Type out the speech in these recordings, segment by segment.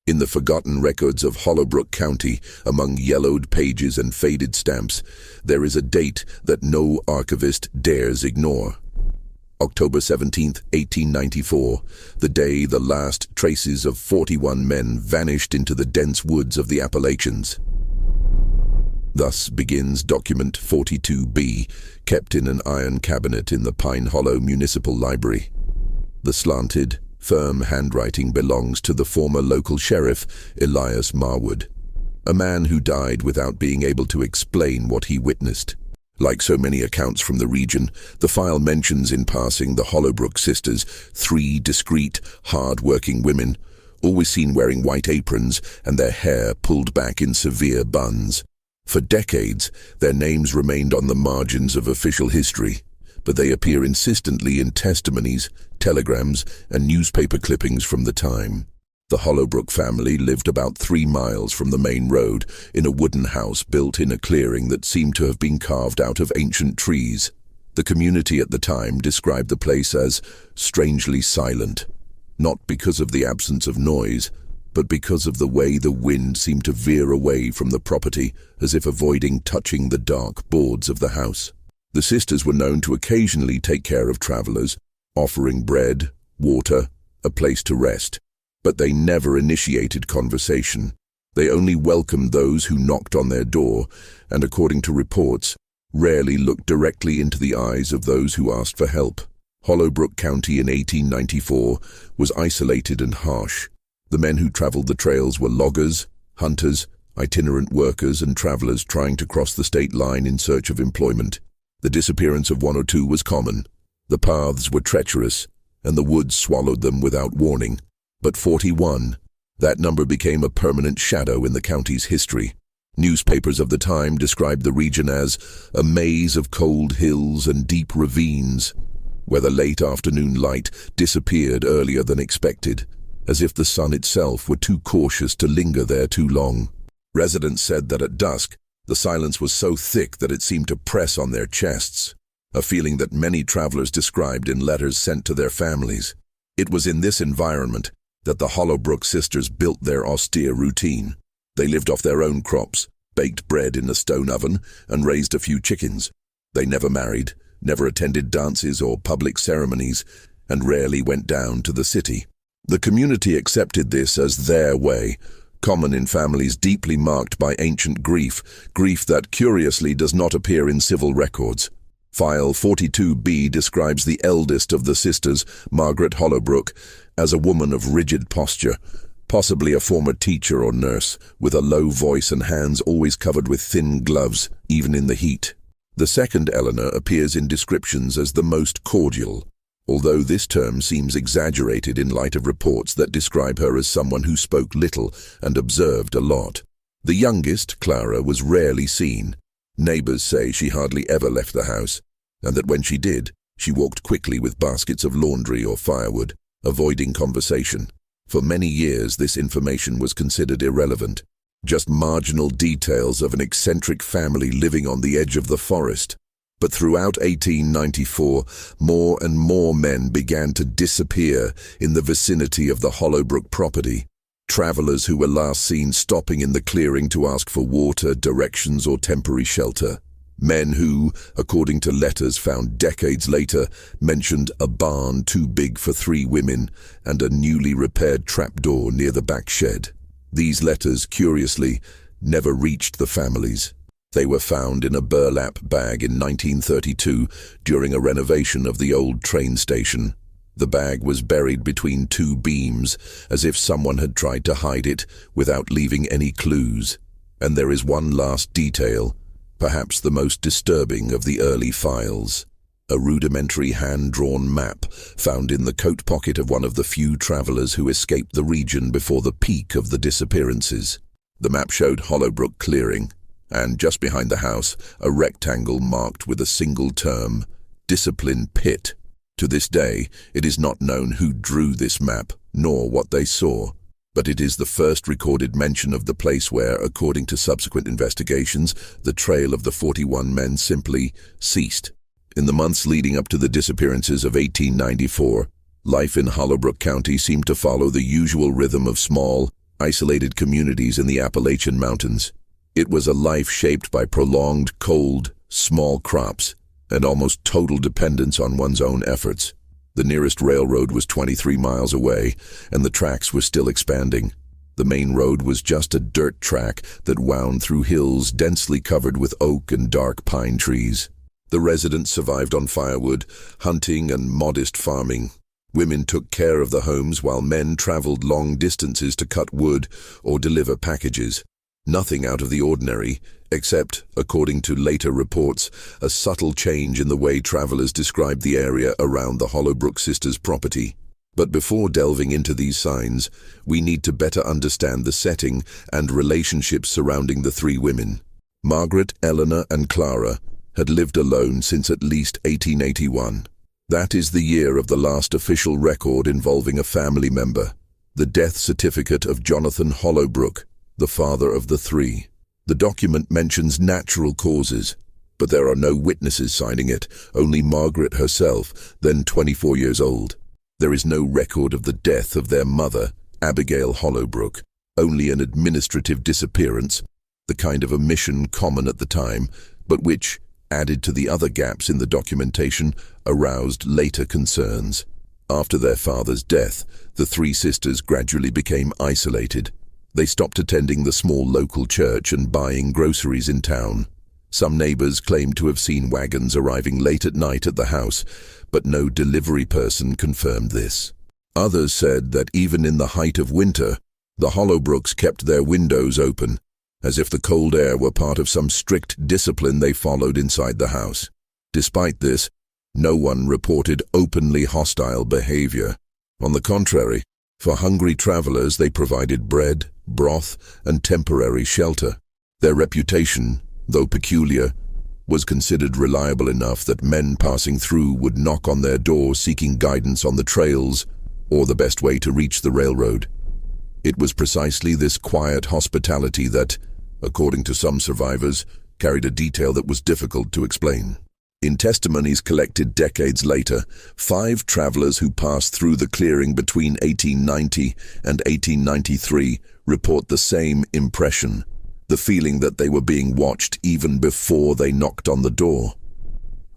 In the forgotten records of Hollowbrook County, among yellowed pages and faded stamps, there is a date that no archivist dares ignore. October 17, 1894, the day the last traces of 41 men vanished into the dense woods of the Appalachians. Thus begins document 42B, kept in an iron cabinet in the Pine Hollow Municipal Library. The slanted, firm handwriting belongs to the former local sheriff, Elias Marwood, a man who died without being able to explain what he witnessed. Like so many accounts from the region, the file mentions in passing the Hollowbrook sisters, 3 discreet, hard-working women, always seen wearing white aprons and their hair pulled back in severe buns. For decades, their names remained on the margins of official history, but they appear insistently in testimonies, telegrams, and newspaper clippings from the time. The Hollowbrook family lived about 3 miles from the main road in a wooden house built in a clearing that seemed to have been carved out of ancient trees. The community at the time described the place as strangely silent, not because of the absence of noise, but because of the way the wind seemed to veer away from the property, as if avoiding touching the dark boards of the house. The sisters were known to occasionally take care of travelers, offering bread, water, a place to rest. But they never initiated conversation. They only welcomed those who knocked on their door, and according to reports, rarely looked directly into the eyes of those who asked for help. Hollowbrook County in 1894 was isolated and harsh. The men who traveled the trails were loggers, hunters, itinerant workers, and travelers trying to cross the state line in search of employment. The disappearance of 1 or 2 was common. The paths were treacherous, and the woods swallowed them without warning. But 41, that number became a permanent shadow in the county's history. Newspapers of the time described the region as a maze of cold hills and deep ravines, where the late afternoon light disappeared earlier than expected, as if the sun itself were too cautious to linger there too long. Residents said that at dusk, the silence was so thick that it seemed to press on their chests, a feeling that many travelers described in letters sent to their families. It was in this environment that the Hollowbrook sisters built their austere routine. They lived off their own crops, baked bread in a stone oven, and raised a few chickens. They never married, never attended dances or public ceremonies, and rarely went down to the city. The community accepted this as their way, common in families deeply marked by ancient grief that curiously does not appear in civil records. File 42B describes the eldest of the sisters, Margaret Hollowbrook, as a woman of rigid posture, possibly a former teacher or nurse, with a low voice and hands always covered with thin gloves, even in the heat. The second Eleanor appears in descriptions as the most cordial, although this term seems exaggerated in light of reports that describe her as someone who spoke little and observed a lot. The youngest, Clara, was rarely seen. Neighbors say she hardly ever left the house, and that when she did, she walked quickly with baskets of laundry or firewood, avoiding conversation. For many years, this information was considered irrelevant, just marginal details of an eccentric family living on the edge of the forest. But throughout 1894, more and more men began to disappear in the vicinity of the Hollowbrook property. Travelers who were last seen stopping in the clearing to ask for water, directions, or temporary shelter. Men who, according to letters found decades later, mentioned a barn too big for 3 women and a newly repaired trapdoor near the back shed. These letters, curiously, never reached the families. They were found in a burlap bag in 1932 during a renovation of the old train station. The bag was buried between 2 beams, as if someone had tried to hide it without leaving any clues. And there is one last detail, perhaps the most disturbing of the early files. A rudimentary hand-drawn map found in the coat pocket of one of the few travelers who escaped the region before the peak of the disappearances. The map showed Hollowbrook Clearing, and just behind the house, a rectangle marked with a single term, Discipline Pit. To this day, it is not known who drew this map, nor what they saw, but it is the first recorded mention of the place where, according to subsequent investigations, the trail of the 41 men simply ceased. In the months leading up to the disappearances of 1894, life in Hollowbrook County seemed to follow the usual rhythm of small, isolated communities in the Appalachian Mountains. It was a life shaped by prolonged cold, small crops, and almost total dependence on one's own efforts. The nearest railroad was 23 miles away, and the tracks were still expanding. The main road was just a dirt track that wound through hills densely covered with oak and dark pine trees. The residents survived on firewood, hunting, and modest farming. Women took care of the homes while men traveled long distances to cut wood or deliver packages. Nothing out of the ordinary, except, according to later reports, a subtle change in the way travelers described the area around the Hollowbrook sisters' property. But before delving into these signs, we need to better understand the setting and relationships surrounding the three women. Margaret, Eleanor, and Clara had lived alone since at least 1881. That is the year of the last official record involving a family member, the death certificate of Jonathan Hollowbrook, the father of the three. The document mentions natural causes, but there are no witnesses signing it, only Margaret herself, then 24 years old. There is no record of the death of their mother, Abigail Hollowbrook, only an administrative disappearance, the kind of omission common at the time, but which, added to the other gaps in the documentation, aroused later concerns. After their father's death, the three sisters gradually became isolated. They stopped attending the small local church and buying groceries in town. Some neighbors claimed to have seen wagons arriving late at night at the house, but no delivery person confirmed this. Others said that even in the height of winter, the Hollowbrooks kept their windows open, as if the cold air were part of some strict discipline they followed inside the house. Despite this, no one reported openly hostile behavior. On the contrary, for hungry travelers they provided bread, broth, and temporary shelter. Their reputation, though peculiar, was considered reliable enough that men passing through would knock on their door seeking guidance on the trails or the best way to reach the railroad. It was precisely this quiet hospitality that, according to some survivors, carried a detail that was difficult to explain. In testimonies collected decades later, 5 travelers who passed through the clearing between 1890 and 1893 report the same impression, the feeling that they were being watched even before they knocked on the door.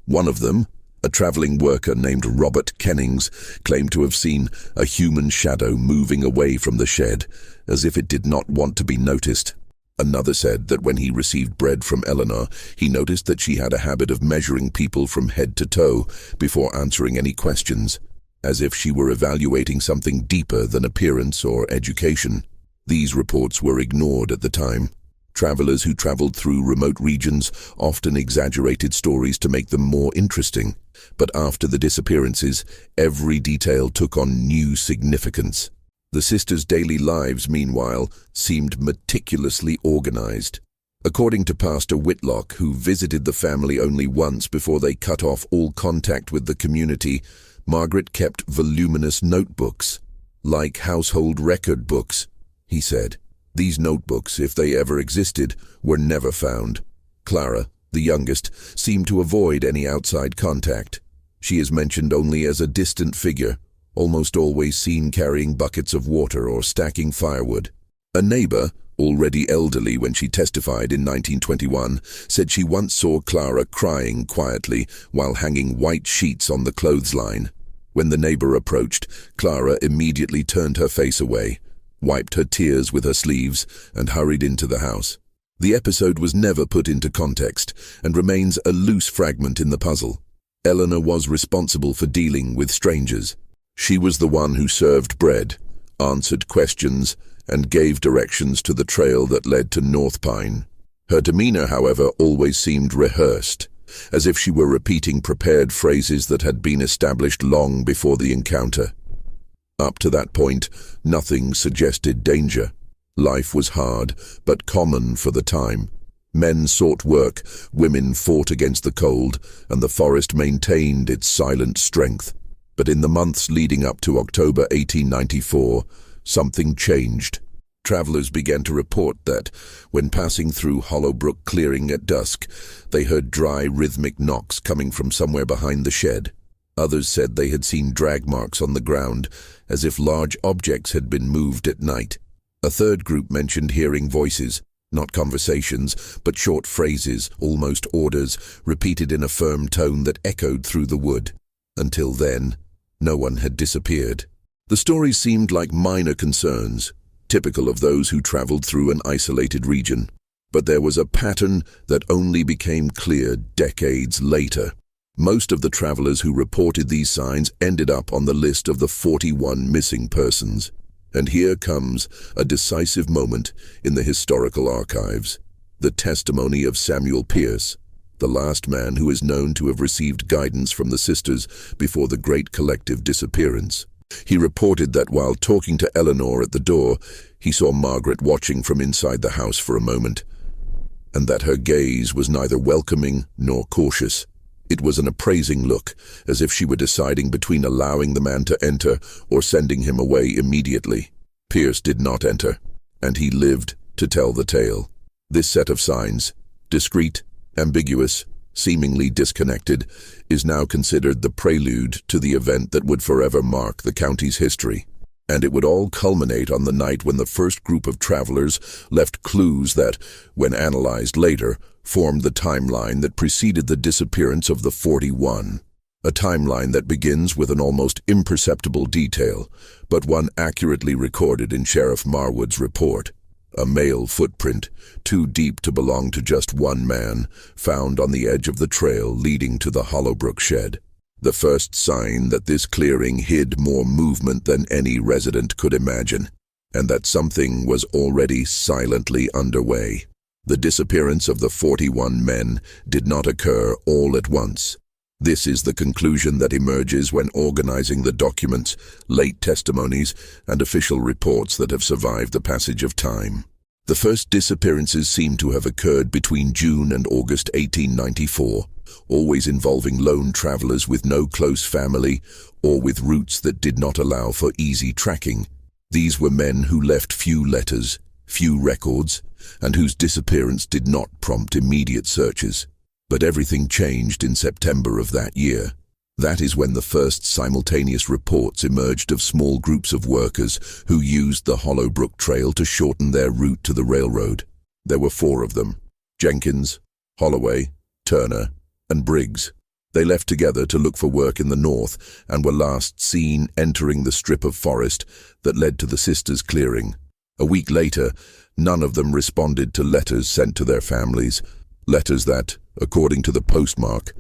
One of them, a traveling worker named Robert Kennings, claimed to have seen a human shadow moving away from the shed, as if it did not want to be noticed. Another said that when he received bread from Eleanor, he noticed that she had a habit of measuring people from head to toe before answering any questions, as if she were evaluating something deeper than appearance or education. These reports were ignored at the time. Travelers who traveled through remote regions often exaggerated stories to make them more interesting, but after the disappearances, every detail took on new significance. The sisters' daily lives, meanwhile, seemed meticulously organized. According to Pastor Whitlock, who visited the family only once before they cut off all contact with the community, Margaret kept voluminous notebooks, like household record books, he said. These notebooks, if they ever existed, were never found. Clara, the youngest, seemed to avoid any outside contact. She is mentioned only as a distant figure, almost always seen carrying buckets of water or stacking firewood. A neighbor, already elderly when she testified in 1921, said she once saw Clara crying quietly while hanging white sheets on the clothesline. When the neighbor approached, Clara immediately turned her face away, wiped her tears with her sleeves, and hurried into the house. The episode was never put into context and remains a loose fragment in the puzzle. Eleanor was responsible for dealing with strangers. She was the one who served bread, answered questions, and gave directions to the trail that led to North Pine. Her demeanor, however, always seemed rehearsed, as if she were repeating prepared phrases that had been established long before the encounter. Up to that point, nothing suggested danger. Life was hard, but common for the time. Men sought work, women fought against the cold, and the forest maintained its silent strength. But in the months leading up to October 1894, something changed. Travelers began to report that, when passing through Hollowbrook clearing at dusk, they heard dry, rhythmic knocks coming from somewhere behind the shed. Others said they had seen drag marks on the ground, as if large objects had been moved at night. A third group mentioned hearing voices, not conversations, but short phrases, almost orders, repeated in a firm tone that echoed through the wood. Until then, no one had disappeared. The stories seemed like minor concerns, typical of those who traveled through an isolated region. But there was a pattern that only became clear decades later. Most of the travelers who reported these signs ended up on the list of the 41 missing persons. And here comes a decisive moment in the historical archives. The testimony of Samuel Pierce, the last man who is known to have received guidance from the sisters before the great collective disappearance. He reported that while talking to Eleanor at the door, he saw Margaret watching from inside the house for a moment, and that her gaze was neither welcoming nor cautious. It was an appraising look, as if she were deciding between allowing the man to enter or sending him away immediately. Pierce did not enter, and he lived to tell the tale. This set of signs, discreet, ambiguous, seemingly disconnected, is now considered the prelude to the event that would forever mark the county's history. And it would all culminate on the night when the first group of travelers left clues that, when analyzed later, formed the timeline that preceded the disappearance of the 41. A timeline that begins with an almost imperceptible detail, but one accurately recorded in Sheriff Marwood's report. A male footprint, too deep to belong to just one man, found on the edge of the trail leading to the Hollowbrook shed. The first sign that this clearing hid more movement than any resident could imagine, and that something was already silently underway. The disappearance of the 41 men did not occur all at once. This is the conclusion that emerges when organizing the documents, late testimonies, and official reports that have survived the passage of time. The first disappearances seem to have occurred between June and August 1894, always involving lone travelers with no close family or with routes that did not allow for easy tracking. These were men who left few letters, few records, and whose disappearance did not prompt immediate searches. But everything changed in September of that year. That is when the first simultaneous reports emerged of small groups of workers who used the Hollowbrook Trail to shorten their route to the railroad. There were 4 of them: Jenkins, Holloway, Turner, and Briggs. They left together to look for work in the north and were last seen entering the strip of forest that led to the sisters' clearing. A week later, none of them responded to letters sent to their families, letters that, according to the postmark,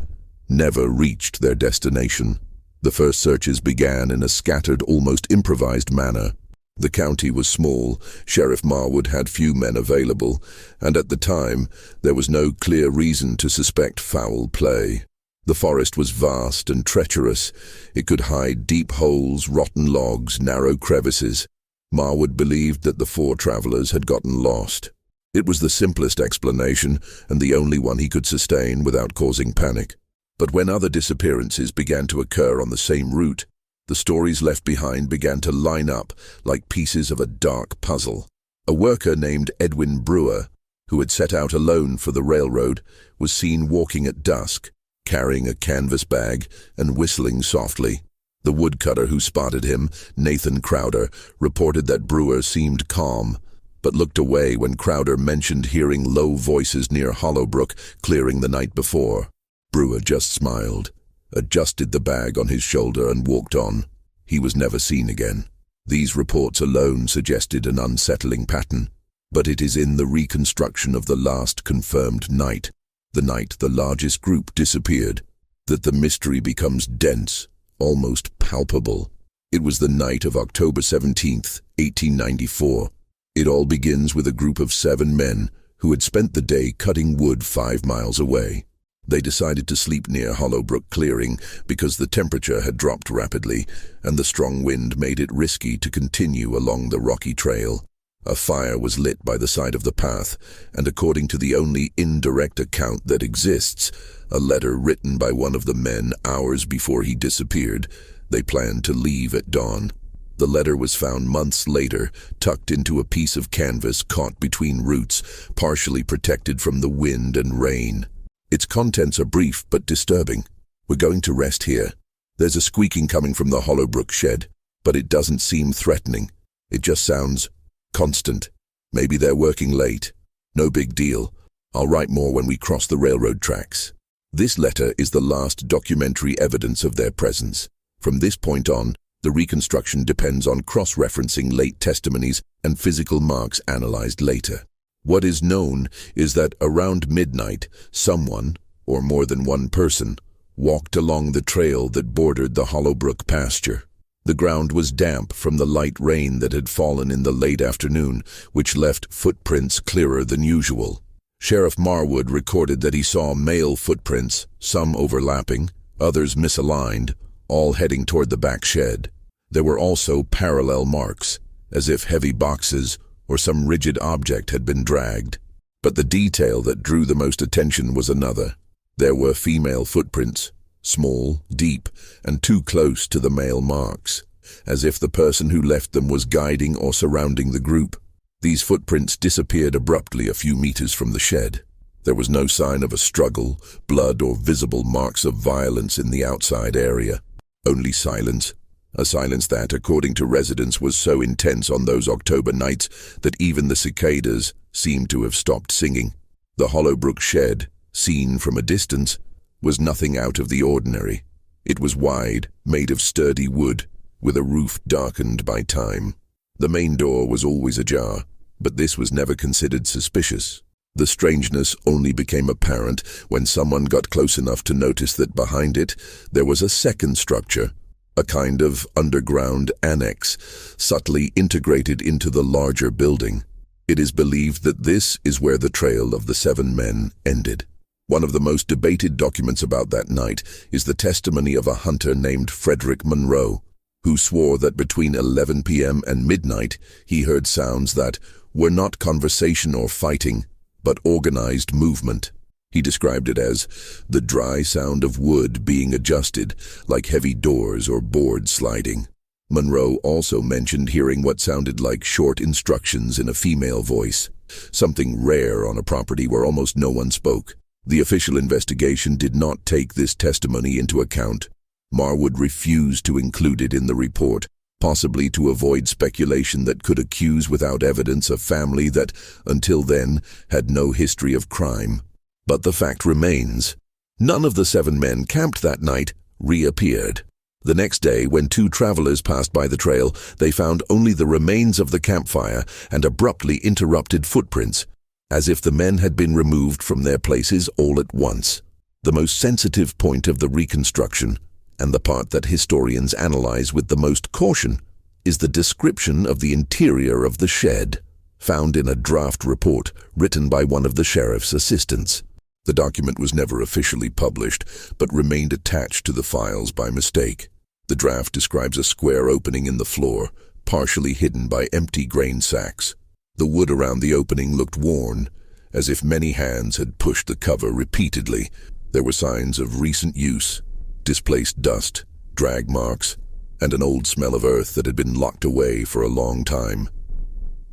never reached their destination. The first searches began in a scattered, almost improvised manner. The county was small, Sheriff Marwood had few men available, and at the time there was no clear reason to suspect foul play. The forest was vast and treacherous. It could hide deep holes, rotten logs, narrow crevices. Marwood believed that the 4 travelers had gotten lost. It was the simplest explanation, and the only one he could sustain without causing panic. But when other disappearances began to occur on the same route, the stories left behind began to line up like pieces of a dark puzzle. A worker named Edwin Brewer, who had set out alone for the railroad, was seen walking at dusk, carrying a canvas bag and whistling softly. The woodcutter who spotted him, Nathan Crowder, reported that Brewer seemed calm, but looked away when Crowder mentioned hearing low voices near Hollowbrook clearing the night before. Brewer just smiled, adjusted the bag on his shoulder and walked on. He was never seen again. These reports alone suggested an unsettling pattern, but it is in the reconstruction of the last confirmed night, the night the largest group disappeared, that the mystery becomes dense, almost palpable. It was the night of October 17th, 1894. It all begins with a group of 7 men who had spent the day cutting wood 5 miles away. They decided to sleep near Hollowbrook clearing because the temperature had dropped rapidly and the strong wind made it risky to continue along the rocky trail. A fire was lit by the side of the path, and according to the only indirect account that exists, a letter written by one of the men hours before he disappeared, they planned to leave at dawn. The letter was found months later, tucked into a piece of canvas caught between roots, partially protected from the wind and rain. Its contents are brief but disturbing. "We're going to rest here. There's a squeaking coming from the Hollowbrook shed, but it doesn't seem threatening. It just sounds Constant. Maybe they're working late. No big deal. I'll write more when we cross the railroad tracks. This letter is the last documentary evidence of their presence. From this point on, the reconstruction depends on cross-referencing late testimonies and physical marks analyzed later. What is known is that around midnight, someone, or more than one person, walked along the trail that bordered the Hollowbrook pasture. The ground was damp from the light rain that had fallen in the late afternoon, which left footprints clearer than usual. Sheriff Marwood recorded that he saw male footprints, some overlapping, others misaligned, all heading toward the back shed. There were also parallel marks, as if heavy boxes or some rigid object had been dragged. But the detail that drew the most attention was another. There were female footprints, small, deep, and too close to the male marks, as if the person who left them was guiding or surrounding the group. These footprints disappeared abruptly a few meters from the shed. There was no sign of a struggle, blood, or visible marks of violence in the outside area. Only silence. A silence that, according to residents, was so intense on those October nights that even the cicadas seemed to have stopped singing. The Hollowbrook shed, seen from a distance, was nothing out of the ordinary. It was wide, made of sturdy wood, with a roof darkened by time. The main door was always ajar, but this was never considered suspicious. The strangeness only became apparent when someone got close enough to notice that behind it there was a second structure, a kind of underground annex, subtly integrated into the larger building. It is believed that this is where the trail of the 7 men ended. One of the most debated documents about that night is the testimony of a hunter named Frederick Monroe, who swore that between 11 p.m. and midnight he heard sounds that were not conversation or fighting, but organized movement. He described it as the dry sound of wood being adjusted, like heavy doors or boards sliding. Monroe also mentioned hearing what sounded like short instructions in a female voice, something rare on a property where almost no one spoke. The official investigation did not take this testimony into account. Marwood refused to include it in the report, possibly to avoid speculation that could accuse without evidence a family that, until then, had no history of crime. But the fact remains. None of the 7 men camped that night reappeared. The next day, when 2 travelers passed by the trail, they found only the remains of the campfire and abruptly interrupted footprints, as if the men had been removed from their places all at once. The most sensitive point of the reconstruction, and the part that historians analyze with the most caution, is the description of the interior of the shed, found in a draft report written by one of the sheriff's assistants. The document was never officially published, but remained attached to the files by mistake. The draft describes a square opening in the floor, partially hidden by empty grain sacks. The wood around the opening looked worn, as if many hands had pushed the cover repeatedly. There were signs of recent use, displaced dust, drag marks, and an old smell of earth that had been locked away for a long time.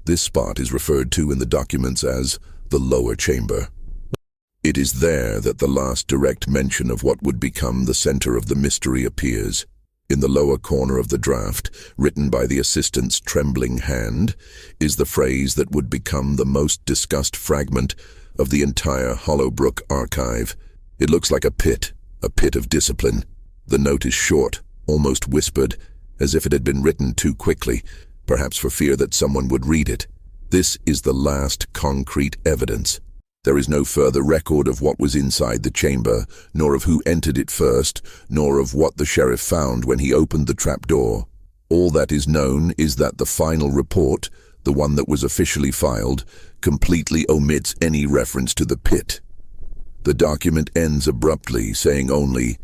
This spot is referred to in the documents as the lower chamber. It is there that the last direct mention of what would become the center of the mystery appears. In the lower corner of the draft, written by the assistant's trembling hand, is the phrase that would become the most discussed fragment of the entire Hollowbrook archive. It looks like a pit of discipline. The note is short, almost whispered, as if it had been written too quickly, perhaps for fear that someone would read it. This is the last concrete evidence. There is no further record of what was inside the chamber, nor of who entered it first, nor of what the sheriff found when he opened the trapdoor. All that is known is that the final report, the one that was officially filed, completely omits any reference to the pit. The document ends abruptly, saying only,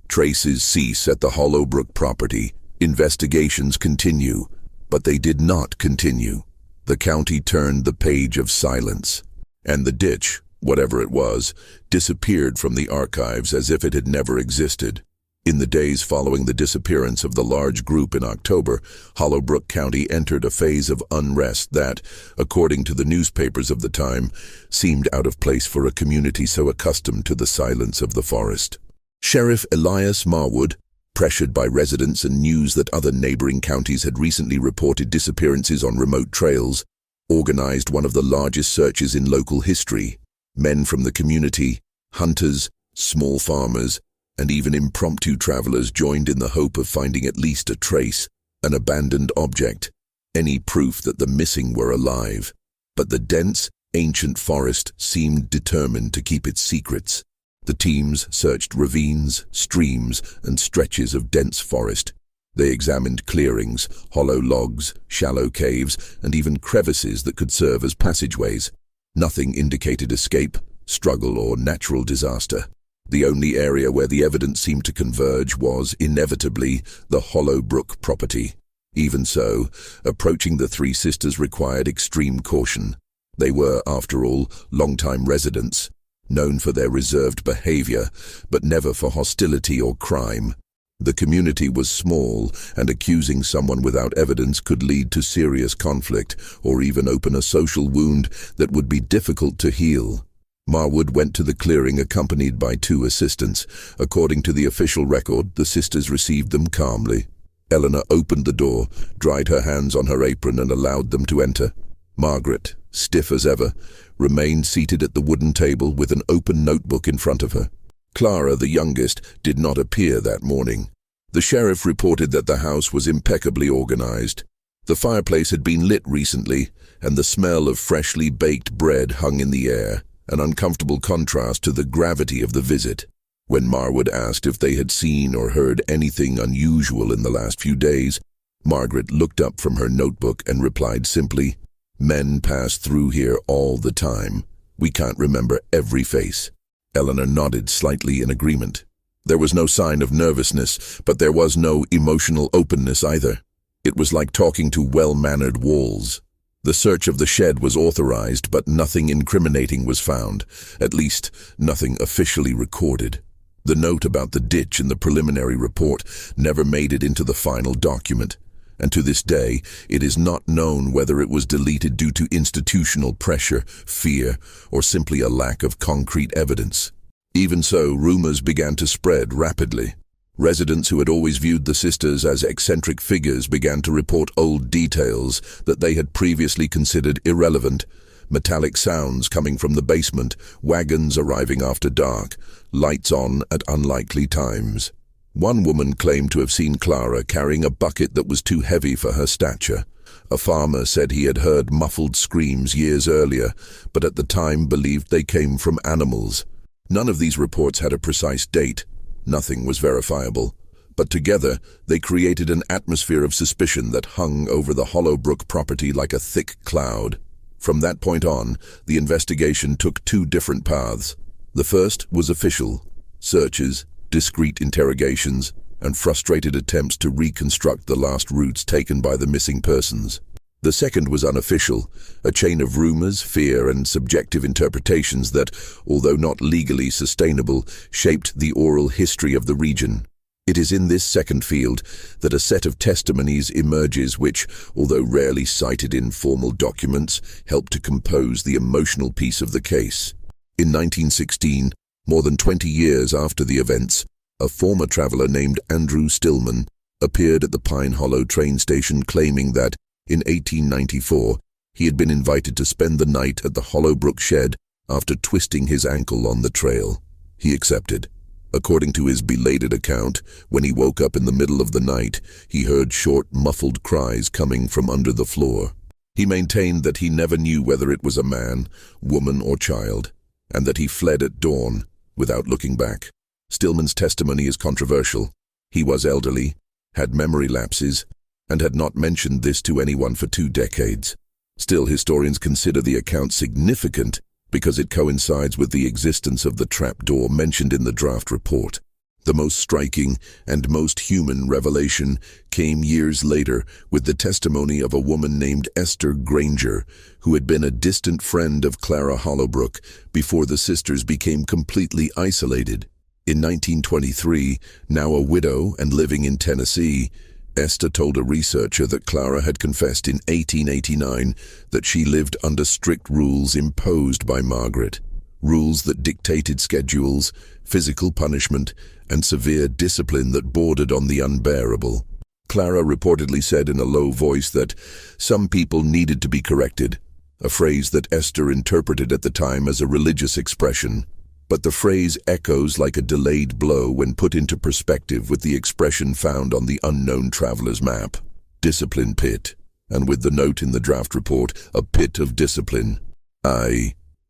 "Traces cease at the Hollowbrook property. Investigations continue." But they did not continue. The county turned the page of silence. And the ditch, whatever it was, disappeared from the archives as if it had never existed. In the days following the disappearance of the large group in October, Hollowbrook County entered a phase of unrest that, according to the newspapers of the time, seemed out of place for a community so accustomed to the silence of the forest. Sheriff Elias Marwood, pressured by residents and news that other neighboring counties had recently reported disappearances on remote trails, organized one of the largest searches in local history. Men from the community, hunters, small farmers, and even impromptu travelers joined in the hope of finding at least a trace, an abandoned object, any proof that the missing were alive. But the dense, ancient forest seemed determined to keep its secrets. The teams searched ravines, streams, and stretches of dense forest. They examined clearings, hollow logs, shallow caves, and even crevices that could serve as passageways. Nothing indicated escape, struggle, or natural disaster. The only area where the evidence seemed to converge was, inevitably, the Hollowbrook property. Even so, approaching the three sisters required extreme caution. They were, after all, long-time residents, known for their reserved behavior, but never for hostility or crime. The community was small, and accusing someone without evidence could lead to serious conflict or even open a social wound that would be difficult to heal. Marwood went to the clearing accompanied by two assistants. According to the official record, the sisters received them calmly. Eleanor opened the door, dried her hands on her apron, and allowed them to enter. Margaret, stiff as ever, remained seated at the wooden table with an open notebook in front of her. Clara, the youngest, did not appear that morning. The sheriff reported that the house was impeccably organized. The fireplace had been lit recently, and the smell of freshly baked bread hung in the air, an uncomfortable contrast to the gravity of the visit. When Marwood asked if they had seen or heard anything unusual in the last few days, Margaret looked up from her notebook and replied simply, "Men pass through here all the time. We can't remember every face." Eleanor nodded slightly in agreement. There was no sign of nervousness, but there was no emotional openness either. It was like talking to well-mannered walls. The search of the shed was authorized, but nothing incriminating was found, at least nothing officially recorded. The note about the ditch in the preliminary report never made it into the final document, and to this day it is not known whether it was deleted due to institutional pressure, fear, or simply a lack of concrete evidence. Even so, rumors began to spread rapidly. Residents who had always viewed the sisters as eccentric figures began to report old details that they had previously considered irrelevant. Metallic sounds coming from the basement, wagons arriving after dark, lights on at unlikely times. One woman claimed to have seen Clara carrying a bucket that was too heavy for her stature. A farmer said he had heard muffled screams years earlier, but at the time believed they came from animals. None of these reports had a precise date. Nothing was verifiable. But together, they created an atmosphere of suspicion that hung over the Hollowbrook property like a thick cloud. From that point on, the investigation took two different paths. The first was official: searches, discreet interrogations, and frustrated attempts to reconstruct the last routes taken by the missing persons. The second was unofficial, a chain of rumors, fear, and subjective interpretations that, although not legally sustainable, shaped the oral history of the region. It is in this second field that a set of testimonies emerges which, although rarely cited in formal documents, help to compose the emotional piece of the case. In 1916, more than 20 years after the events, a former traveler named Andrew Stillman appeared at the Pine Hollow train station claiming that, in 1894, he had been invited to spend the night at the Hollowbrook shed after twisting his ankle on the trail. He accepted. According to his belated account, when he woke up in the middle of the night, he heard short, muffled cries coming from under the floor. He maintained that he never knew whether it was a man, woman, or child, and that he fled at dawn, without looking back. Stillman's testimony is controversial. He was elderly, had memory lapses, and had not mentioned this to anyone for 2 decades. Still, historians consider the account significant because it coincides with the existence of the trapdoor mentioned in the draft report. The most striking and most human revelation came years later with the testimony of a woman named Esther Granger, who had been a distant friend of Clara Hollowbrook before the sisters became completely isolated. In 1923, now a widow and living in Tennessee, Esther told a researcher that Clara had confessed in 1889 that she lived under strict rules imposed by Margaret, rules that dictated schedules, physical punishment, and severe discipline that bordered on the unbearable. Clara reportedly said in a low voice that some people needed to be corrected, a phrase that Esther interpreted at the time as a religious expression. But the phrase echoes like a delayed blow when put into perspective with the expression found on the unknown traveler's map. Discipline pit, and with the note in the draft report, a pit of discipline.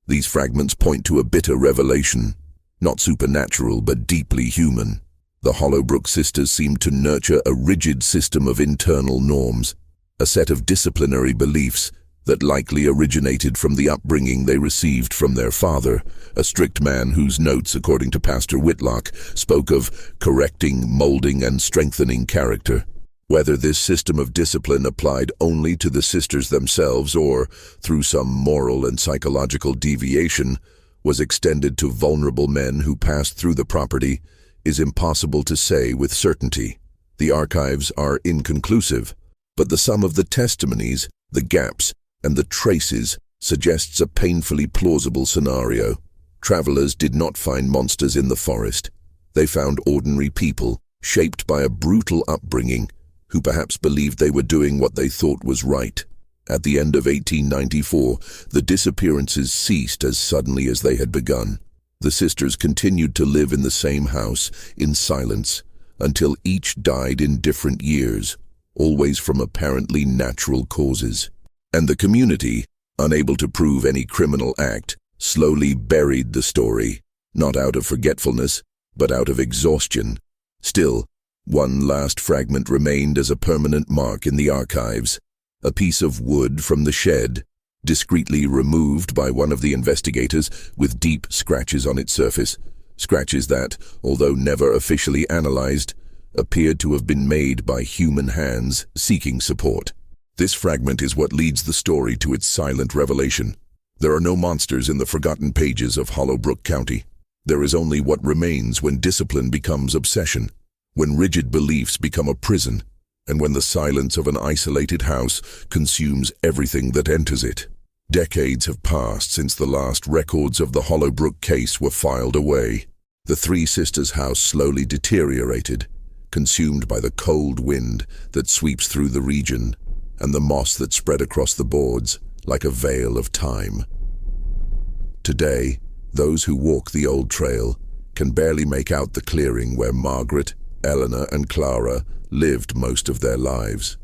These fragments point to a bitter revelation, not supernatural but deeply human. The Hollowbrook sisters seemed to nurture a rigid system of internal norms, a set of disciplinary beliefs that likely originated from the upbringing they received from their father, a strict man whose notes, according to Pastor Whitlock, spoke of correcting, molding, and strengthening character. Whether this system of discipline applied only to the sisters themselves or, through some moral and psychological deviation, was extended to vulnerable men who passed through the property is impossible to say with certainty. The archives are inconclusive, but the sum of the testimonies, the gaps, and the traces suggests a painfully plausible scenario. Travelers did not find monsters in the forest. They found ordinary people, shaped by a brutal upbringing, who perhaps believed they were doing what they thought was right. At the end of 1894, the disappearances ceased as suddenly as they had begun. The sisters continued to live in the same house, in silence, until each died in different years, always from apparently natural causes. And the community, unable to prove any criminal act, slowly buried the story, not out of forgetfulness, but out of exhaustion. Still, one last fragment remained as a permanent mark in the archives, a piece of wood from the shed, discreetly removed by one of the investigators with deep scratches on its surface, scratches that, although never officially analyzed, appeared to have been made by human hands seeking support. This fragment is what leads the story to its silent revelation. There are no monsters in the forgotten pages of Hollowbrook County. There is only what remains when discipline becomes obsession, when rigid beliefs become a prison, and when the silence of an isolated house consumes everything that enters it. Decades have passed since the last records of the Hollowbrook case were filed away. The three sisters' house slowly deteriorated, consumed by the cold wind that sweeps through the region, and the moss that spread across the boards like a veil of time. Today, those who walk the old trail can barely make out the clearing where Margaret, Eleanor, and Clara lived most of their lives.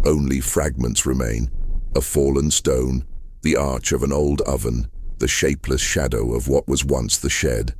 Only fragments remain: a fallen stone, the arch of an old oven, the shapeless shadow of what was once the shed.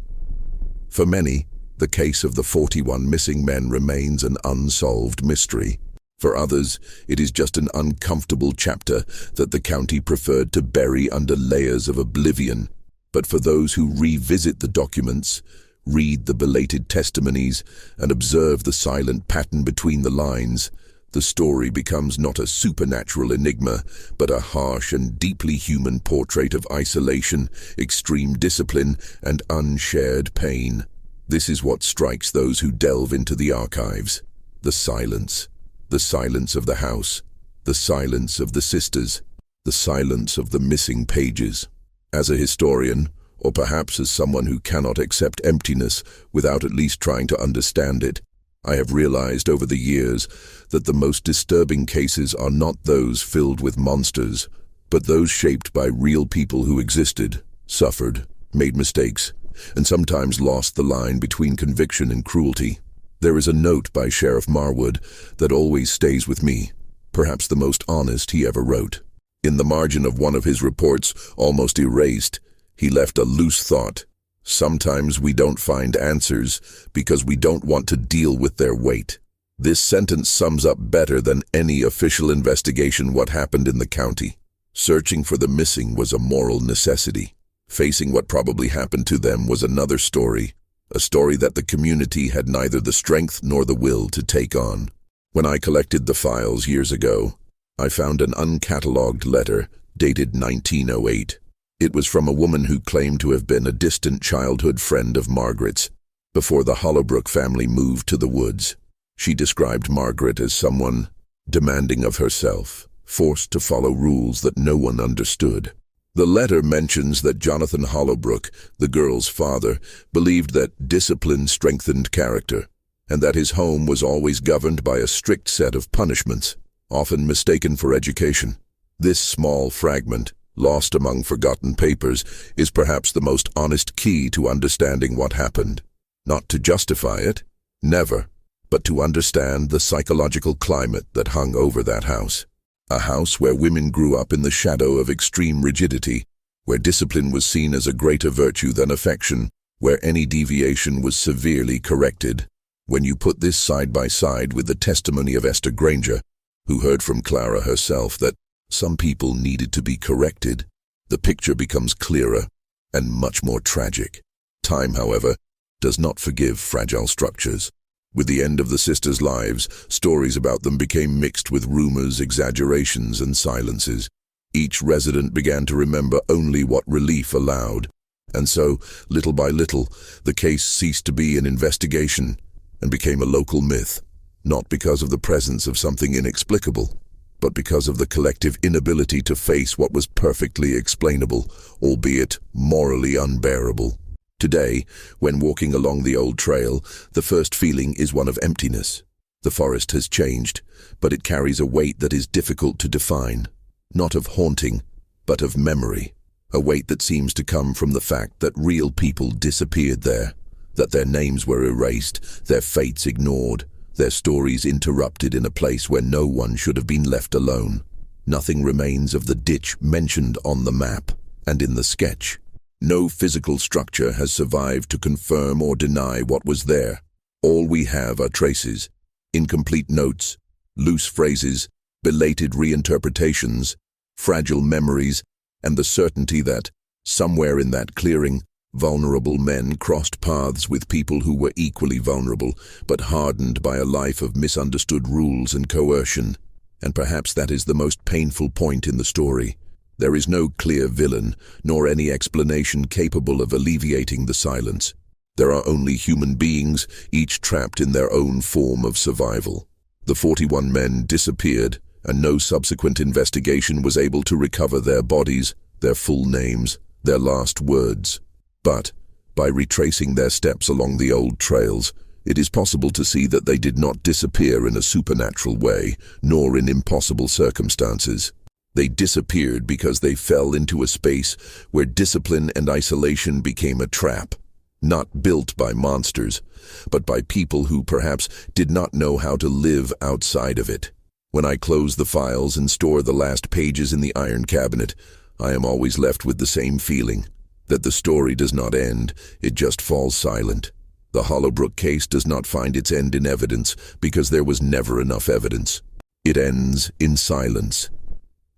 For many, the case of the 41 missing men remains an unsolved mystery. For others, it is just an uncomfortable chapter that the county preferred to bury under layers of oblivion. But for those who revisit the documents, read the belated testimonies, and observe the silent pattern between the lines, the story becomes not a supernatural enigma, but a harsh and deeply human portrait of isolation, extreme discipline, and unshared pain. This is what strikes those who delve into the archives: the silence. The silence of the house, the silence of the sisters, the silence of the missing pages. As a historian, or perhaps as someone who cannot accept emptiness without at least trying to understand it, I have realized over the years that the most disturbing cases are not those filled with monsters, but those shaped by real people who existed, suffered, made mistakes, and sometimes lost the line between conviction and cruelty. There is a note by Sheriff Marwood that always stays with me, perhaps the most honest he ever wrote. In the margin of one of his reports, almost erased, he left a loose thought: sometimes we don't find answers because we don't want to deal with their weight. This sentence sums up better than any official investigation what happened in the county. Searching for the missing was a moral necessity. Facing what probably happened to them was another story. A story that the community had neither the strength nor the will to take on. When I collected the files years ago, I found an uncatalogued letter dated 1908. It was from a woman who claimed to have been a distant childhood friend of Margaret's, before the Hollowbrook family moved to the woods. She described Margaret as someone demanding of herself, forced to follow rules that no one understood. The letter mentions that Jonathan Hollowbrook, the girl's father, believed that discipline strengthened character, and that his home was always governed by a strict set of punishments, often mistaken for education. This small fragment, lost among forgotten papers, is perhaps the most honest key to understanding what happened. Not to justify it, never, but to understand the psychological climate that hung over that house. A house where women grew up in the shadow of extreme rigidity, where discipline was seen as a greater virtue than affection, where any deviation was severely corrected. When you put this side by side with the testimony of Esther Granger, who heard from Clara herself that some people needed to be corrected, the picture becomes clearer and much more tragic. Time, however, does not forgive fragile structures. With the end of the sisters' lives, stories about them became mixed with rumors, exaggerations, and silences. Each resident began to remember only what relief allowed. And so, little by little, the case ceased to be an investigation and became a local myth, not because of the presence of something inexplicable, but because of the collective inability to face what was perfectly explainable, albeit morally unbearable. Today, when walking along the old trail, the first feeling is one of emptiness. The forest has changed, but it carries a weight that is difficult to define, not of haunting, but of memory. A weight that seems to come from the fact that real people disappeared there, that their names were erased, their fates ignored, their stories interrupted in a place where no one should have been left alone. Nothing remains of the ditch mentioned on the map and in the sketch. No physical structure has survived to confirm or deny what was there. All we have are traces, incomplete notes, loose phrases, belated reinterpretations, fragile memories, and the certainty that, somewhere in that clearing, vulnerable men crossed paths with people who were equally vulnerable, but hardened by a life of misunderstood rules and coercion. And perhaps that is the most painful point in the story. There is no clear villain, nor any explanation capable of alleviating the silence. There are only human beings, each trapped in their own form of survival. The 41 men disappeared, and no subsequent investigation was able to recover their bodies, their full names, their last words. But, by retracing their steps along the old trails, it is possible to see that they did not disappear in a supernatural way, nor in impossible circumstances. They disappeared because they fell into a space where discipline and isolation became a trap, not built by monsters, but by people who perhaps did not know how to live outside of it. When I close the files and store the last pages in the iron cabinet, I am always left with the same feeling, that the story does not end, it just falls silent. The Hollowbrook case does not find its end in evidence because there was never enough evidence. It ends in silence.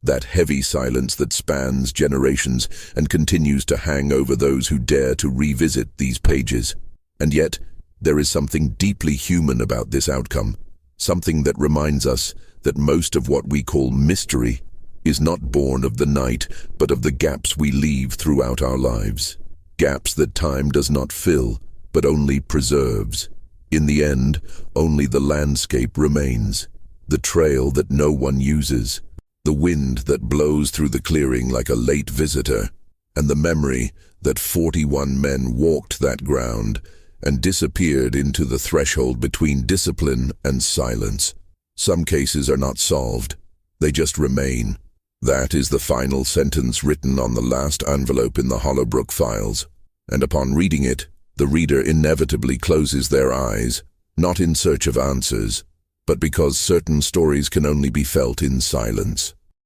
That heavy silence that spans generations and continues to hang over those who dare to revisit these pages. And yet, there is something deeply human about this outcome, something that reminds us that most of what we call mystery is not born of the night, but of the gaps we leave throughout our lives. Gaps that time does not fill, but only preserves. In the end, only the landscape remains, the trail that no one uses, the wind that blows through the clearing like a late visitor, and the memory that 41 men walked that ground and disappeared into the threshold between discipline and silence. Some cases are not solved, they just remain. That is the final sentence written on the last envelope in the Hollowbrook files, and upon reading it, the reader inevitably closes their eyes, not in search of answers, but because certain stories can only be felt in silence.